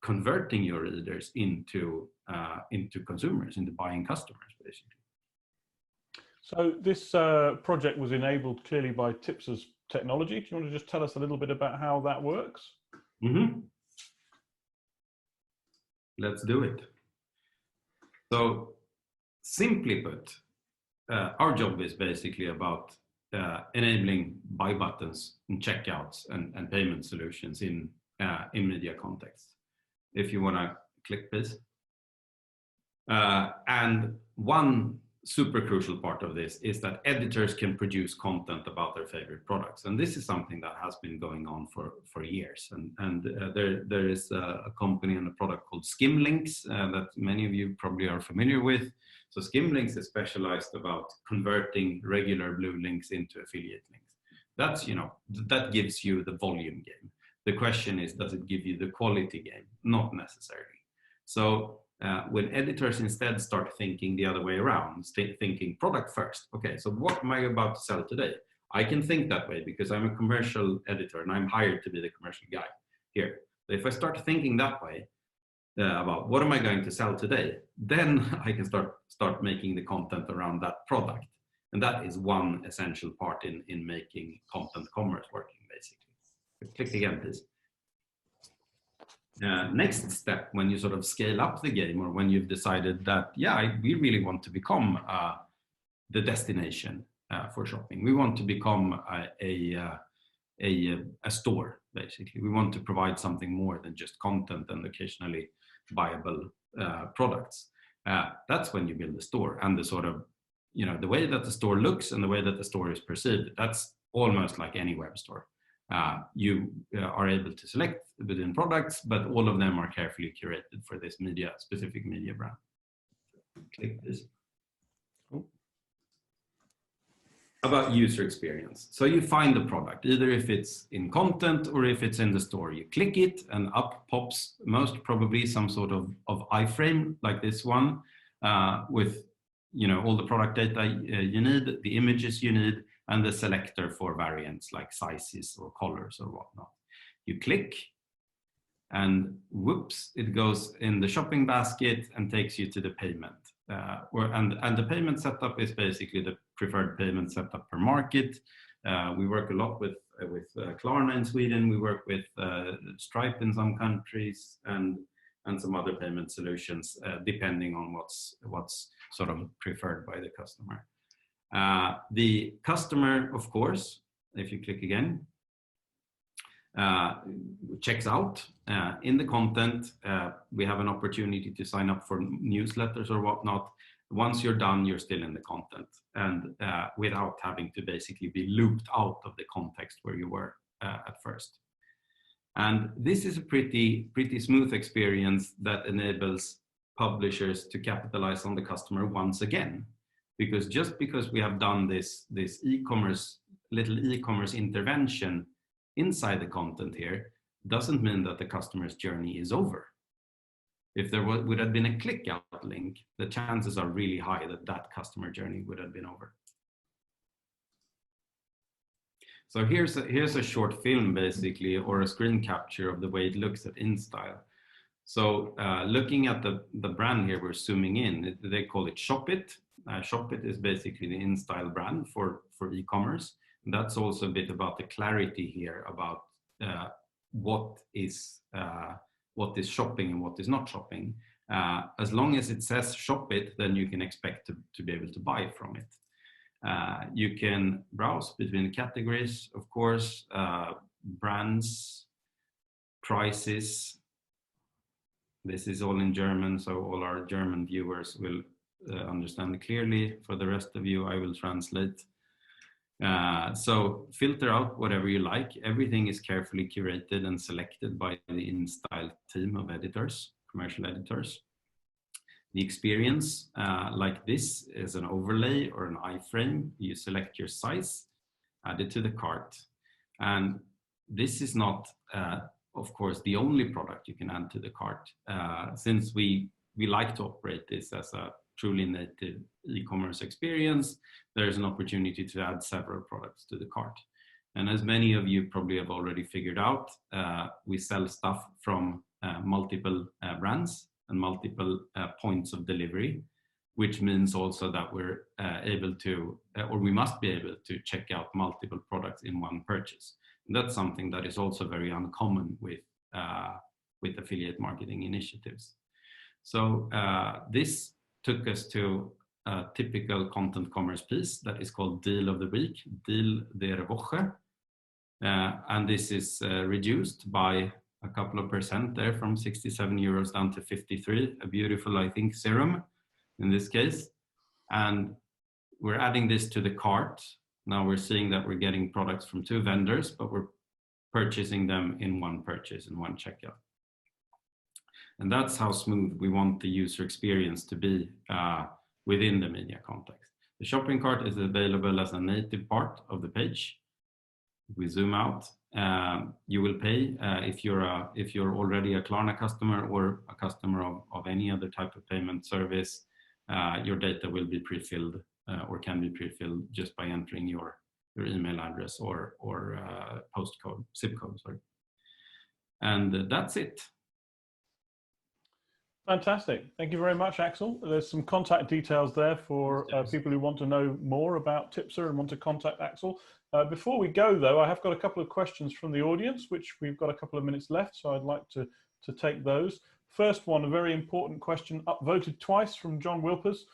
converting your readers into consumers, into buying customers, basically. So this project was enabled clearly by Tipster's technology. Do you want to just tell us a little bit about how that works? Let's do it. So simply put, our job is basically about enabling buy buttons and checkouts and payment solutions in media context. If you want to click this. And one super crucial part of this is that editors can produce content about their favorite products, and this is something that has been going on for years. And there is a company and a product called Skimlinks that many of you probably are familiar with. So Skimlinks is specialized about converting regular blue links into affiliate links. That's that gives you the volume game. The question is, does it give you the quality game? Not necessarily. So when editors instead start thinking the other way around, thinking product first. Okay, so what am I about to sell today? I can think that way because I'm a commercial editor and I'm hired to be the commercial guy here. So if I start thinking that way about what am I going to sell today, then I can start making the content around that product. And that is one essential part in making content commerce working, basically. Click again, please. next step when you sort of scale up the game, or when you've decided that, yeah, we really want to become the destination for shopping. We want to become a store, basically. We want to provide something more than just content and occasionally buyable products. That's when you build a store, and the sort of, you know, the way that the store looks and the way that the store is perceived, that's almost like any web store. You are able to select within products, but all of them are carefully curated for this specific media brand. Click this. About user experience. So you find the product, either if it's in content or if it's in the store. You click it and up pops most probably some sort of iframe like this one, with, you know, all the product data you need, the images you need, and the selector for variants like sizes or colors or whatnot. You click and whoops, it goes in the shopping basket and takes you to the payment. And the payment setup is basically the preferred payment setup per market. We work a lot with Klarna in Sweden. We work with Stripe in some countries, and some other payment solutions, depending on what's sort of preferred by the customer. The customer, of course, if you click again, checks out. In the content, we have an opportunity to sign up for newsletters or whatnot. Once you're done, you're still in the content, and without having to basically be looped out of the context where you were at first. And this is a pretty smooth experience that enables publishers to capitalize on the customer once again, because just because we have done this little e-commerce intervention inside the content here doesn't mean that the customer's journey is over. If there would have been a click out link, the chances are really high that customer journey would have been over. So here's a short film, basically, or a screen capture of the way it looks at InStyle. So looking at the brand here, we're zooming in. They call it Shopit. Shopit is basically the InStyle brand for e-commerce. And that's also a bit about the clarity here about what is shopping and what is not shopping. As long as it says Shopit, then you can expect to be able to buy from it. You can browse between categories, of course, brands, prices. This is all in German, so all our German viewers will understand clearly. For the rest of you, I will translate. So filter out whatever you like. Everything is carefully curated and selected by the InStyle team of editors, commercial editors. The experience, like this, is an overlay or an iframe. You select your size, add it to the cart. And this is not, of course, the only product you can add to the cart. Since we like to operate this as a truly native e-commerce experience, there's an opportunity to add several products to the cart. And as many of you probably have already figured out, we sell stuff from multiple brands and multiple points of delivery, which means also that we're able to, or we must be able to check out multiple products in one purchase. And that's something that is also very uncommon with affiliate marketing initiatives. So this took us to a typical content commerce piece that is called Deal of the Week, Deal der Woche. And this is reduced by a couple of percent there, from 67 euros down to 53, a beautiful, I think, serum in this case. And we're adding this to the cart. Now we're seeing that we're getting products from two vendors, but we're purchasing them in one purchase, in one checkout. And that's how smooth we want the user experience to be within the media context. The shopping cart is available as a native part of the page. If we zoom out, you will pay if you're already a Klarna customer or a customer of any other type of payment service. Your data will be pre-filled or can be pre-filled just by entering your email address or postcode, zip code, sorry. And that's it. Fantastic. Thank you very much, Axel. There's some contact details there for people who want to know more about Tipster and want to contact Axel. Before we go, though, I have got a couple of questions from the audience, which we've got a couple of minutes left, so I'd like to to take those. First one, a very important question, upvoted twice from John Wilpers,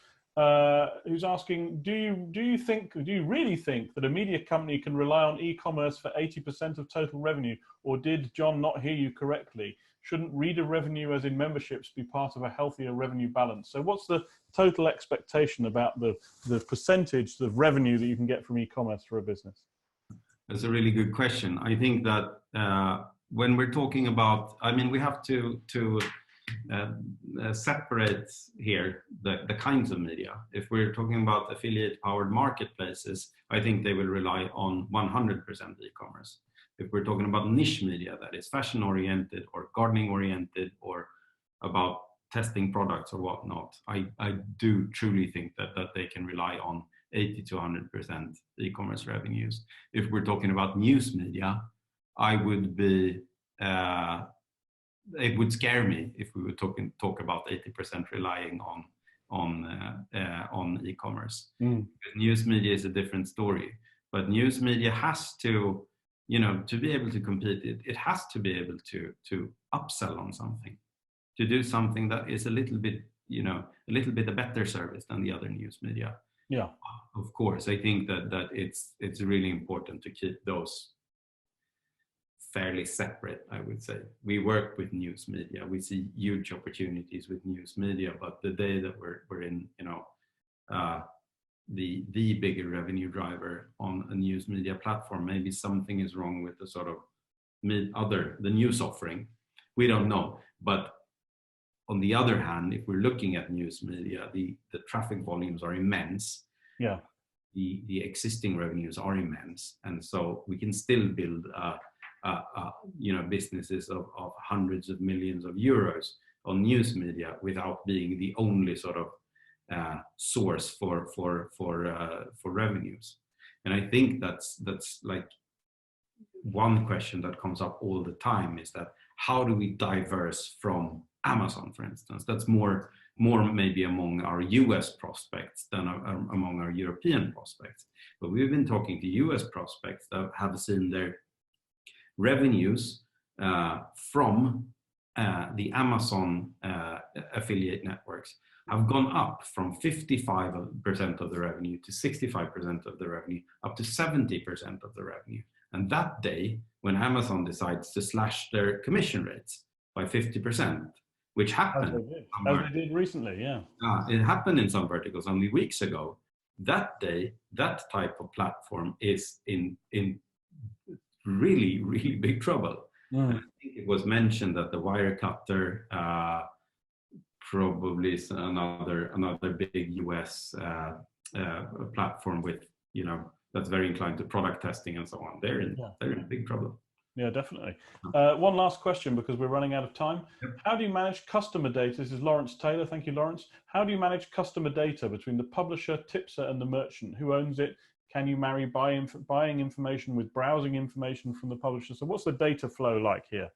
who's asking, do you really think that a media company can rely on e-commerce for 80% of total revenue, or did John not hear you correctly? Shouldn't reader revenue, as in memberships, be part of a healthier revenue balance? So what's the total expectation about the percentage of revenue that you can get from e-commerce for a business? That's a really good question. I think that when we're talking about, I mean, we have to separate here the kinds of media. If we're talking about affiliate powered marketplaces, I think they will rely on 100% e-commerce. If we're talking about niche media that is fashion oriented or gardening oriented or about testing products or whatnot, I do truly think that they can rely on 80 to 100% e-commerce revenues. If we're talking about news media, I would be it would scare me if we would talk about 80% relying on e-commerce. News media is a different story, but news media has to, you know, to be able to compete, it has to be able to upsell on something, to do something that is a little bit, you know, a little bit a better service than the other news media. Yeah, of course, I think that it's really important to keep those fairly separate, I would say. We work with news media. We see huge opportunities with news media, but the day that we're in, you know, the bigger revenue driver on a news media platform, maybe something is wrong with the sort of the news offering. We don't know. But on the other hand, if we're looking at news media, the traffic volumes are immense. Yeah. The existing revenues are immense, and so we can still build you know, businesses of hundreds of millions of euros on news media without being the only sort of source for revenues. And I think that's like one question that comes up all the time, is that how do we diverse from Amazon, for instance? That's more maybe among our US prospects than among our European prospects. But we've been talking to US prospects that have seen their revenues from the Amazon affiliate networks have gone up from 55% of the revenue to 65% of the revenue, up to 70% of the revenue. And that day, when Amazon decides to slash their commission rates by 50%, which happened. As they did recently, yeah. It happened in some verticals only weeks ago. That day, that type of platform is in really, really big trouble. And I think it was mentioned that the Wirecutter probably is another big US platform with, you know, that's very inclined to product testing and so on. They're in big trouble. Yeah, definitely. One last question, because we're running out of time. Yep. How do you manage customer data? This is Lawrence Taylor. Thank you, Lawrence. How do you manage customer data between the publisher, tipster, and the merchant? Who owns it? Can you marry buying information with browsing information from the publisher? So what's the data flow like here?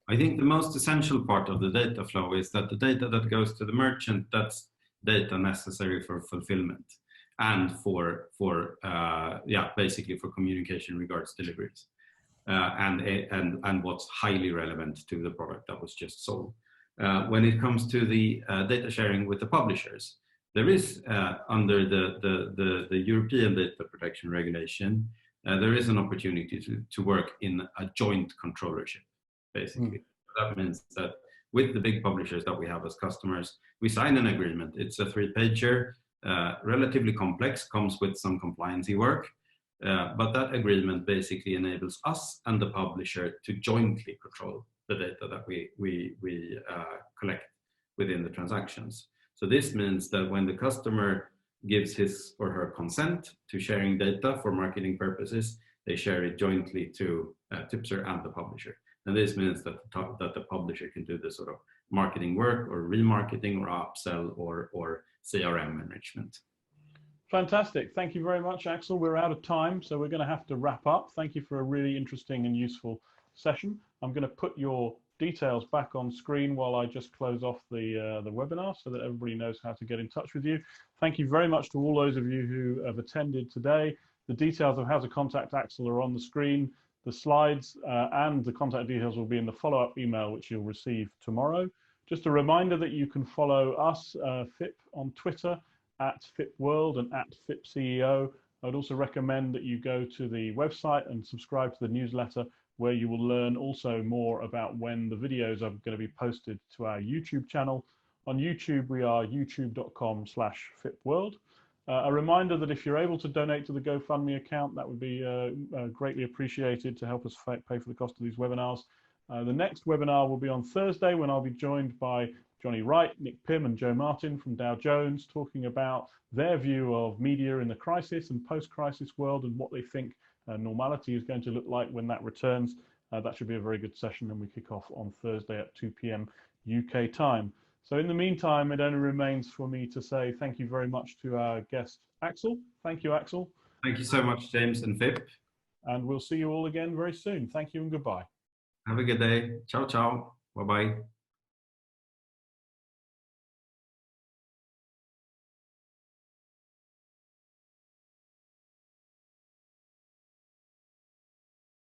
I think the most essential part of the data flow is that the data that goes to the merchant, that's data necessary for fulfillment and for basically for communication regards deliveries. And what's highly relevant to the product that was just sold. When it comes to the data sharing with the publishers, there is under the European data protection regulation, there is an opportunity to work in a joint controllership, basically. That means that with the big publishers that we have as customers, we sign an agreement. It's a 3-pager, relatively complex, comes with some compliancy work. But that agreement basically enables us and the publisher to jointly control the data that we collect within the transactions. So this means that when the customer gives his or her consent to sharing data for marketing purposes, they share it jointly to tipster and the publisher. And this means that the publisher can do the sort of marketing work or remarketing or upsell or CRM enrichment. Fantastic. Thank you very much, Axel. We're out of time, so we're going to have to wrap up. Thank you for a really interesting and useful session. I'm going to put your details back on screen while I just close off the webinar so that everybody knows how to get in touch with you. Thank you very much to all those of you who have attended today. The details of how to contact Axel are on the screen. The slides and the contact details will be in the follow-up email, which you'll receive tomorrow. Just a reminder that you can follow us, FIP, on Twitter @FIPWorld and @FIPCEO. I'd also recommend that you go to the website and subscribe to the newsletter, where you will learn also more about when the videos are going to be posted to our YouTube channel. On YouTube, we are youtube.com/FIPWorld. A reminder that if you're able to donate to the GoFundMe account, that would be greatly appreciated to help us pay for the cost of these webinars. The next webinar will be on Thursday, when I'll be joined by Johnny Wright, Nick Pym, and Joe Martin from Dow Jones, talking about their view of media in the crisis and post-crisis world, and what they think normality is going to look like when that returns. That should be a very good session, and we kick off on Thursday at 2 p.m. UK time. So in the meantime, it only remains for me to say thank you very much to our guest, Axel. Thank you, Axel. Thank you so much, James and FIP. And we'll see you all again very soon. Thank you and goodbye. Have a good day. Ciao, ciao. Bye-bye.